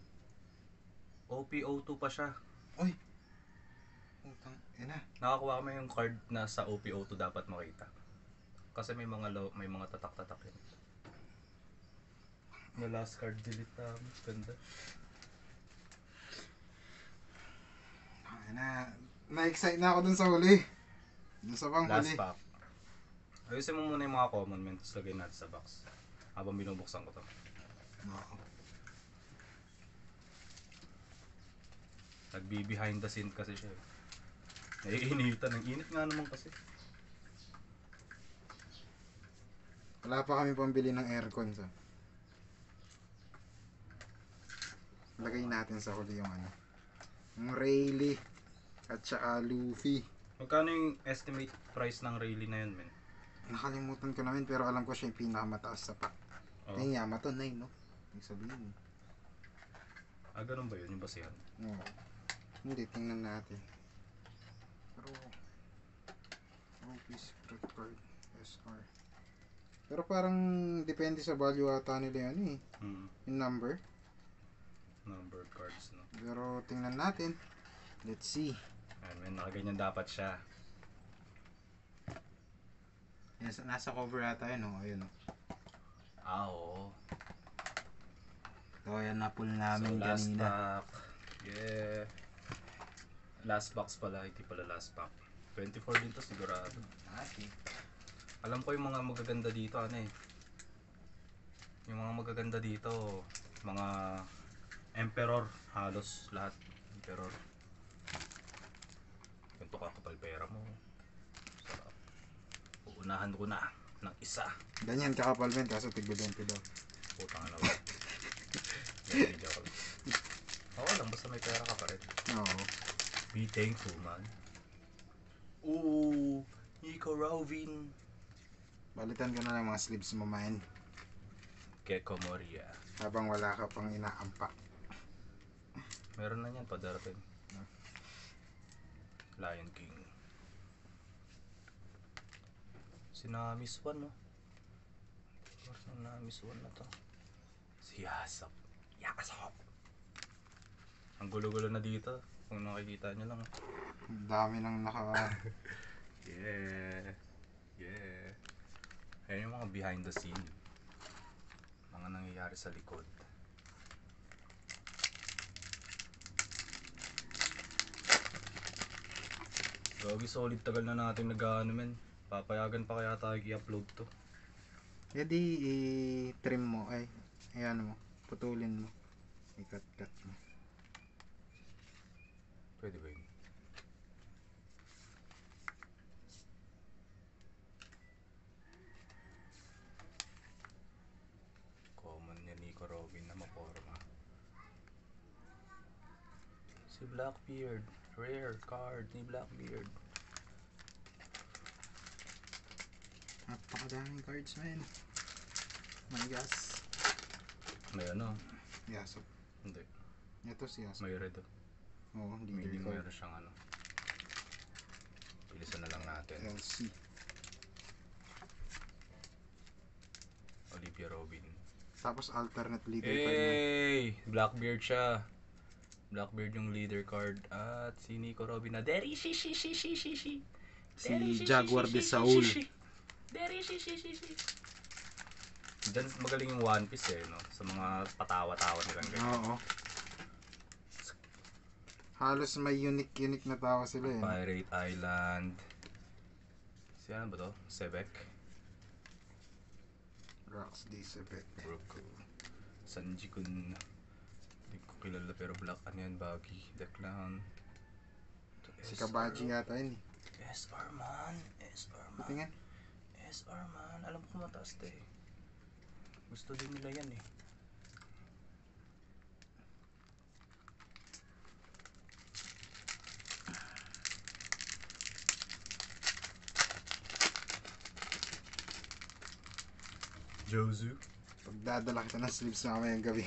OPO2 pa siya. Uy. Putang ina. Nakakuha kami yung card na sa OPO2 dapat makita. Kasi may mga tatak-tatak yun. Na last card delete na. Ganda. Na-excite na ako dun sa huli. Dun sa pang Last huli. pack. Ayusin mo muna yung mga common, men. Tapos lagay natin sa box. Habang binubuksan ko to. Oo. Nagbi-behind the scene kasi siya. Naiinitan. Ang init nga naman kasi. Wala pa kami pambili ng aircon sa. Lagay natin sa huli yung ano. Yung Rayleigh at saka Luffy. Magkano yung estimate price ng Rayleigh na yun, men? Nakalimutan ko namin pero alam ko siya yung pinakamataas sa pack. Oh. Yung Yamato 9, no? Ibig sabihin. Ah, ganun ba yun? Yung basihan? Oo. Hindi, tingnan natin. Pero, Rupees, Credit Card, SR. Pero parang depende sa value ata nila yan eh. Yung number. Numbered cards, no? Pero tingnan natin. Let's see. Ayan, men. Nakaganyan dapat siya. Nasa cover ata yun, oh. Ayun, oh. Oo. So, ayan na pull So, namin last kanina. pack. Yeah. Last box pala, hindi pala last pack. 24 din to sigurado. Okay. Alam ko yung mga magaganda dito, ano eh. Yung mga magaganda dito, mga Emperor, halos lahat. Emperor. Ganito kakapal pera mo. Sarap. Uunahan ko na ng isa. Ganyan kakapal men, kaso tigbe-20 daw. Putang ano ba? Hindi ako. Oo lang, basta may pera ka pa rin. Oo. Be thankful, man. Ooh, Nico Rovin. Balitan ko na lang mga sleeves mo, man. Gecko Moria. Habang wala ka pang inaampak. Meron na yan, padarating. Lion King. Si Namis 1, no? Si Namis 1 na to. Si Yasop. Yasop! Ang gulo-gulo na dito. Kung nakikita nyo lang. Ang dami nang Yeah. Yeah. Ayan yung mga behind the scene. Mga nangyayari sa likod. Gagi, solid tagal na natin nag-ano men. Papayagan pa kaya tayo i-upload to. E di i-trim mo. Ay, ayan mo. Putulin mo. I-cut mo. Pwede ba yun? Common niya Nico Robin na maporma. Si Blackbeard. Rare card ni Blackbeard. Napakadaming cards, man. My gosh. May ano? Yasop. Hindi. Ito si Yasop. May red. Oo, leader Meaning card. meron siyang ano. Bilisan na lang natin. LC. Olivia Robin. Tapos alternate leader card niya. Hey! Blackbeard siya. Blackbeard yung leader card. At si Nico Robin na Derry shi. Si Jaguar de Saul. Derry shi. Diyan magaling yung One Piece eh, no? Sa mga patawa-tawa nilang ganyan. Oo. Halos may unique na tawa sila eh. Pirate Island. Si ano ba to? Sebek? Rocks Sebek. Roku. Sanji-kun. Hindi ko kilala pero black ano yan, Baggy. The Clown. Si Kabaji yata yun eh. SR man. Patingin. SR man. Alam ko mataas to eh. Gusto din nila yan eh. Jozu. Pagdadala kita ng sleeves na kamayang gabi.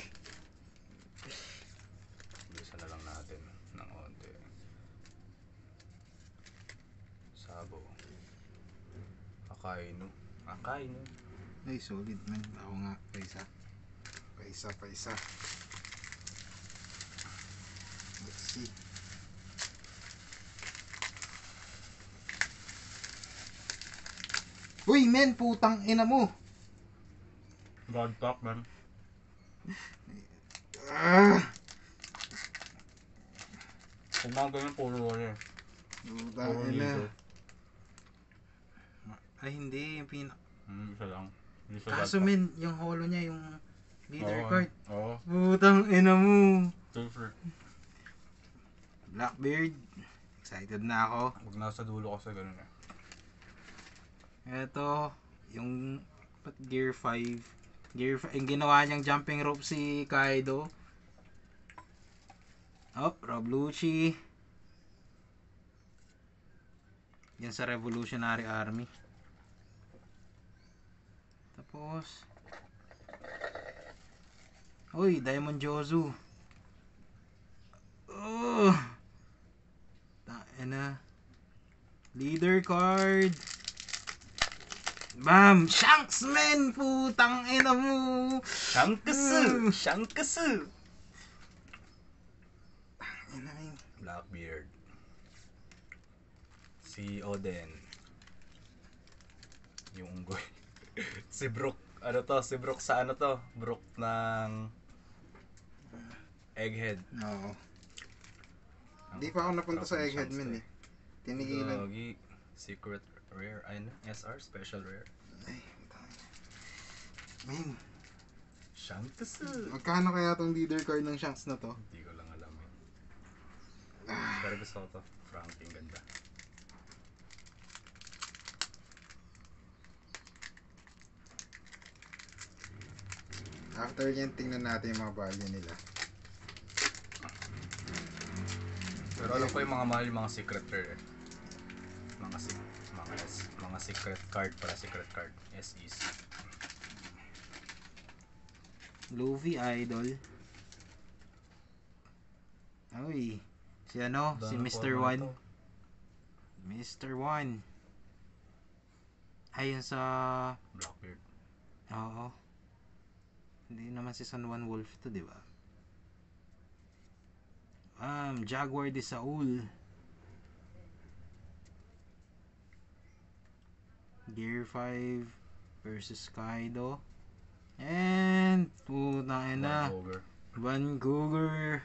Bilisan na lang natin ng onte. Sabo. Akainu. Ay, solid man. Ako nga. Paisa. Let's see. Uy, men! Putang ina mo! God talk man. Kung mga ganyan puro wala eh. Putang ina. Ay, hindi. Yung Isa lang. Kaso men, yung holo niya, yung leader card. Oo. Putang ina mo! Super. Blackbeard. Excited na ako. Huwag nasa dulo kasi ganun eh. Ito, yung Gear 5. Yung ginawa niyang jumping rope si Kaido. Rob Lucci. Yan sa Revolutionary Army. Tapos, Diamond Jozu. Taena. Leader card. Bam! Shanks, men! Putang ina mo! Shanks! Ina, men. Blackbeard. Si Oden. Yung Unggoy. Si Brook, ano to? Si Brook sa ano to? Brook ng Egghead. Oo. Hindi pa ako napunta sa Egghead, men eh. Tinigilan. Gagi. Secret rare. Ayun, SR, special rare. Ay, men, Shanks. magkano kaya tong leader card ng Shanks na to? Hindi ko lang alam eh. Pero gusto ko to. Frankie, ang ganda. After yan, tingnan natin yung mga value nila. Pero alam ko yung mga mahal yung mga secret rare eh. Mga secret card para secret card. SEC. Luffy Idol. Uy, si ano? Si Mr. One. Mr. One. Ayun sa... Blackbeard. Oo. Hindi naman si San Juan Wolf to, di ba? Jaguar de Saul. Gear 5 versus Kaido. And putang ina. Vancouver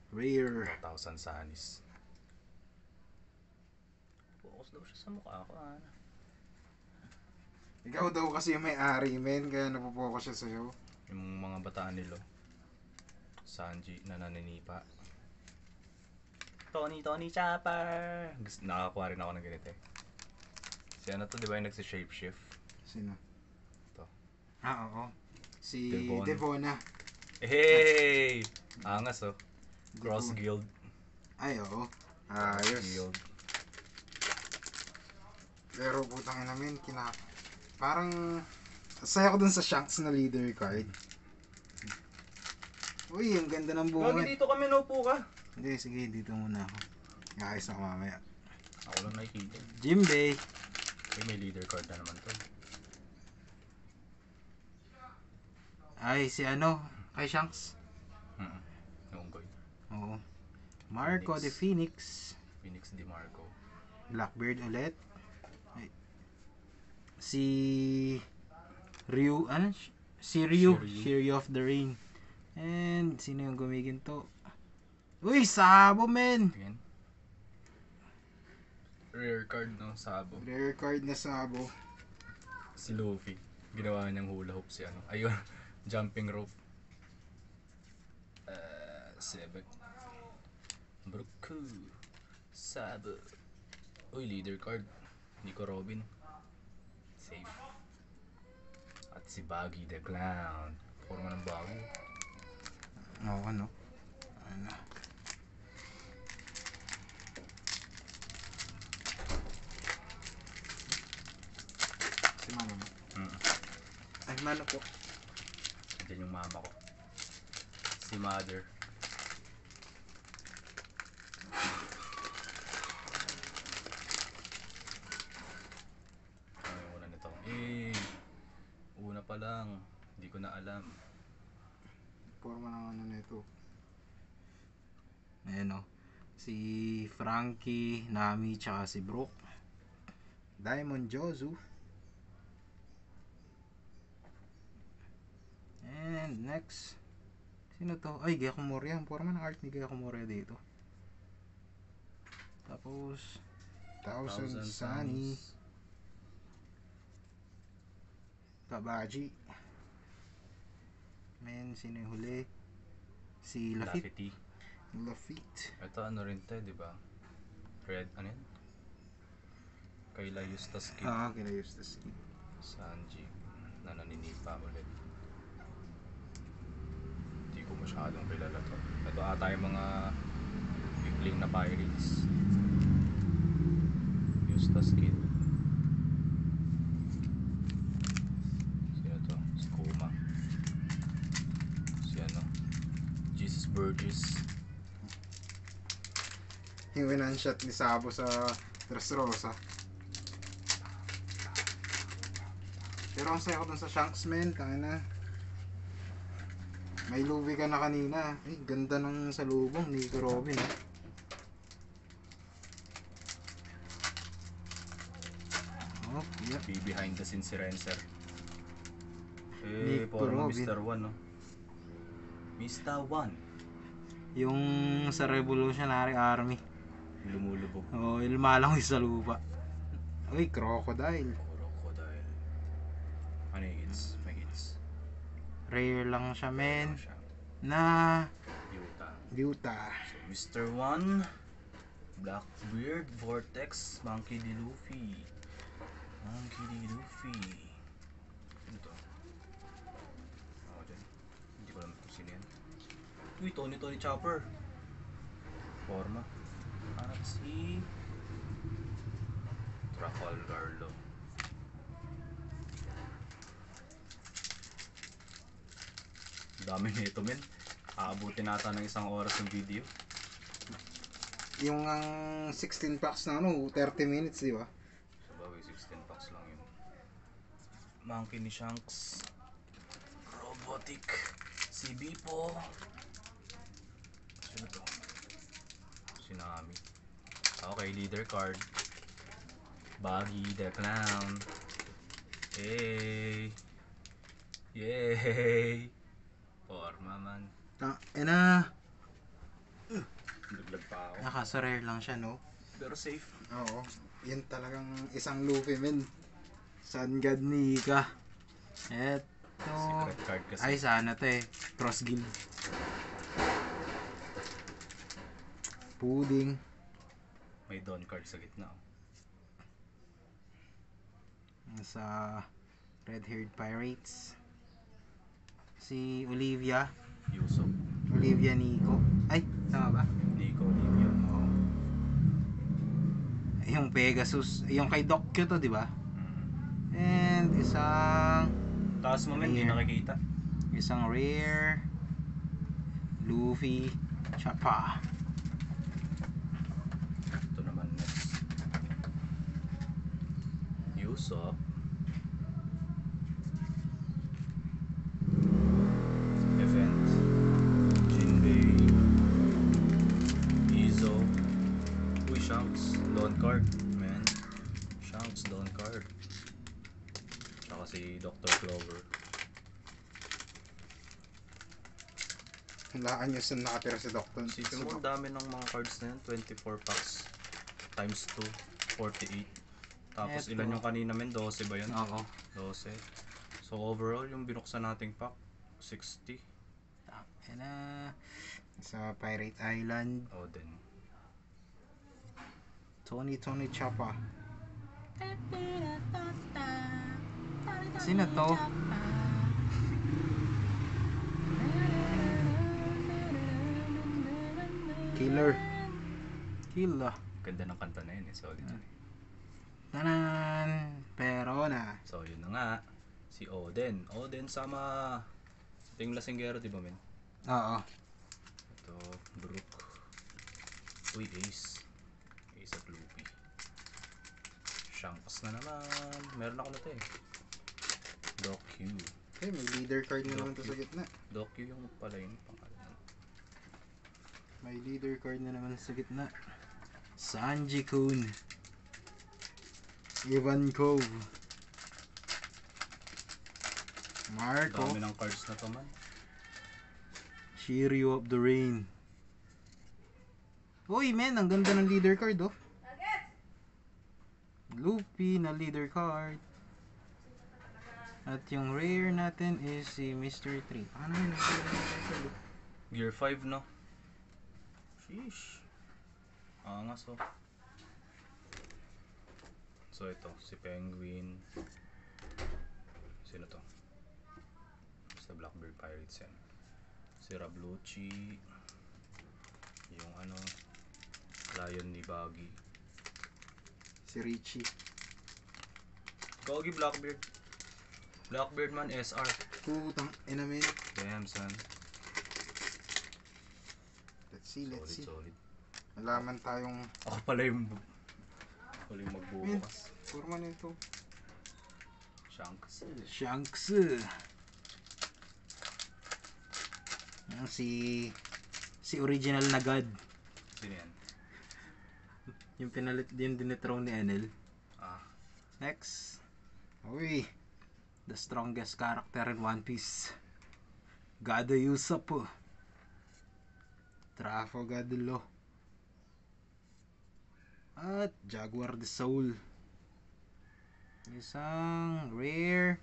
Rare. 4,000 sanis. Focus daw siya sa mukha ko. Ikaw daw kasi yung may-ari, men, kaya napopokus siya sa'yo. Yung mga bataan nilo. Sanji na naninipa. Tony Chopper! Nakakuha rin ako ng ganito eh. Si ano to, di ba yung nagsi-shapeshift? Sino? To. Oo. Si Devon. Devona. Hey! Angas oh. Cross Devon. Guild. Ay, oo. Cross Ayos. Guild. Pero putang ina, men, parang saya ko dun sa Shanks na leader card. Uy, ang ganda ng bunga. Gagi, dito kami naupo ka. Hindi, sige, dito muna ako. Ayos ako mamaya. Ako lang nakikita. Jimbei. May leader card na naman to. Ay, si ano? Kay Shanks? Unggoy. Oo. Marco Phoenix. de Phoenix. Phoenix DeMarco. Blackbeard ulit. Ay. Si Ryu, ano? Si Ryu. Shiryu of the Rain. And sino yung gumiginto? Uy, Sabo, men! Tingin. Rare card no, Sabo. Rare card na Sabo. Si Luffy. Ginawa niyang hula hoop si ano. Ayun, jumping rope. Sebek. Broku. Sabo. Uy, leader card. Nico Robin. Safe. At si Baggy the Clown. Forma ng Baggy. Oo, ano? Ano? Si Mano mo? Ay, Mano po. Diyan yung mama ko. Si Mother. Ano yung una nito? Una pa lang. Hindi ko na alam. Forma ng ano nito. Ayan o. Si Frankie, Nami, tsaka si Brook. Diamond Jozu. And next. Sino to? Ay, Gyakumori. Ang forma ng art ni Gyakumori dito. Tapos, Thousand Sunny. Kabaji. Men, sino yung huli? Si Lafitte. Laffy. Lafitte. Ito ano rin to, di ba? Red, ano yun? Kayla Eustace Kid. Kinayos the ski. Sanji. Na naninipa ulit. Hindi ko masyadong kilala to. Ito ata yung mga weakling na pirates. Eustace Kid. Sino to? Si Kuma. Si ano? Jesus Burgess. Yung winanshot ni Sabo sa Dressrosa. Pero ang saya ko dun sa Shanks, men. Tangina. May lubi ka na kanina. Ay, ganda ng salubong ni Robin. Oh, yep. behind the scenes si Renser. Nick Parang Robin. Mr. One, no? Mr. One. Yung sa Revolutionary Army. Lumulubog. Oo, lumalangoy sa lupa. Uy, crocodile. Crocodile. Ano yung hits? May hits. Rare lang siya, men. Siya. Na Yuta. Yuta. So, Mr. One. Blackbeard. Vortex. Monkey D. Luffy. Monkey D. Luffy. Ano to? Ako dyan. Hindi ko alam kung sino yan. Uy, Tony Chopper. Forma. At si Trafalgar Law. Dami nito, men. Aabutin nata ng 1 oras yung video. Yung ang 16 packs na 30 minutes, di ba? Sa bagay, 16 packs lang yun. Monkey ni Shanks. Robotic. Si Bipo. Sino to? Si Nami. Okay, leader card. Buggy the Clown. Yay! Yay! Forma man. Na. Daglag pa ako. Nakaso rare lang siya, no? Pero safe. Oo. Yun talagang isang Luffy, men. Sun God Nika. Eto. Secret card kasi. Ay, sana to eh. Cross Guild. Pudding. May Dawn card sa gitna. Sa Red-Haired Pirates. Si Olivia. Yuso. Olivia Nico. Ay, tama ba? Nico Olivia. Oo. Yung Pegasus. Yung kay Doc Q to, di ba? And isang Taas mo, men, hindi Rare. nakikita. Isang rare. Luffy. Chapa. Ito naman next. Usopp. Event. Jinbei. Izo. Uy, Shanks. Dawn card. Man. Shanks, Dawn card. Tsaka si Dr. Clover. Hulaan nyo saan nakatira si Doctor. Isipin mo, ang dami ng mga cards na yan. 24 packs. Times 2. 48. Tapos Eto. ilan yung kanina, men? 12 ba yun? Oo. 12. So overall, yung binuksan nating pack, 60. Yan na. Sa Pirate Island. O din. Tony Chapa. Sino to? Killer. Ganda ng kanta na yun eh. Solid yun eh. Tanan. Pero na. So yun na nga. Si Oden. Oden sama. Ito yung lasinggero, di ba, men? Oo. Ito, Brook. Uy, Ace. Ace at Luffy. Shanks na naman. Meron ako na ito eh. Doc Q. Okay, may leader card na naman to sa gitna. Doc Q yung pala yun. Pangalan. May leader card na naman sa gitna. Sanji Kun. Ivankov. Marco. Dami ng cards na to, man. Shiryu of the Rain. Uy, men, ang ganda ng leader card, oh. Luffy na leader card. At yung rare natin is si Mr. 3. Ano yun? Gear 5, no? Sheesh. Angas, oh. So, ito. Si Penguin. Sino to? Sa Blackbeard Pirates yan. Si Rablucci. Yung ano, Lion ni Buggy. Si Richie. Gogi Blackbeard. Blackbeard man, SR. Putang ina, men. Damn, son. Let's see. Solid. Malaman tayong Ako pala yung magbubukas. forma nito. Shanks. Shanks. Yan, si original na God. Sino yan? Yung pinalit din dinethrone ni Enel. Ah, Next. Uy, the strongest character in One Piece. Gado Usopp. Trafalgar. At Jaguar the Soul. Isang rare.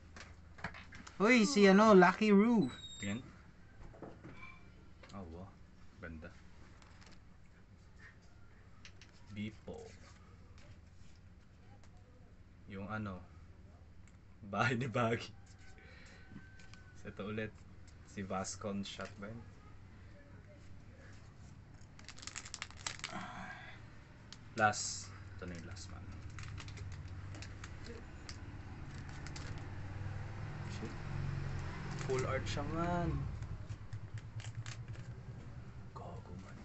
Uy, si Lucky Roo. Tingin. Oh, wow. Ganda. Bipo. Yung bahay ni Baggy. Ito ulit. Si Vascon shot ba yun? Last. Ito na yung last man. Shit. Full art siya man. Gogo man.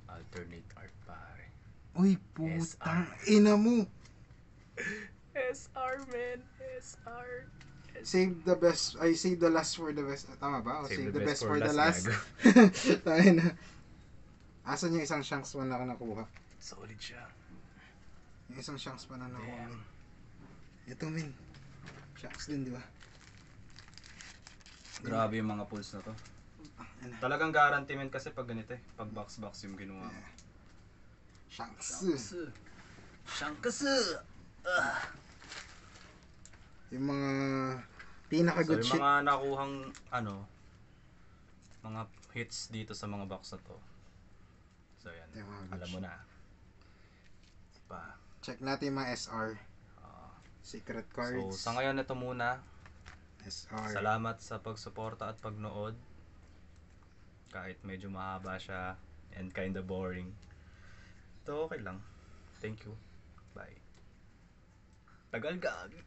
Alternate art pare. Uy, putang ina mo. SR man. SR. Save the best. Ay, save the last for the best. Tama ba? O, save the best for the last. gago. Tayo na. Asan yung isang shanks pa na nakuha? Solid siya. Yung isang shanks pa na nakuha. Damn. Min. Ito, min. Shanks din, di ba? Grabe yung mga pulls na to. Ano? Talagang guarantee men kasi pag ganito eh. Pag box yung ginawa mo. Shanks. Shanks. Yung mga So pinaka-good yung shit. mga nakuhang mga hits dito sa mga box na to. So yan. Yung mga good Alam mo shit. na. Pa. Check natin yung mga SR. Ah, Secret so cards. sa ngayon ito muna. SR. Salamat sa pagsuporta at pagnood. Kahit medyo mahaba siya and kinda boring. Ito okay lang. Thank you. Bye. Tagal gagi.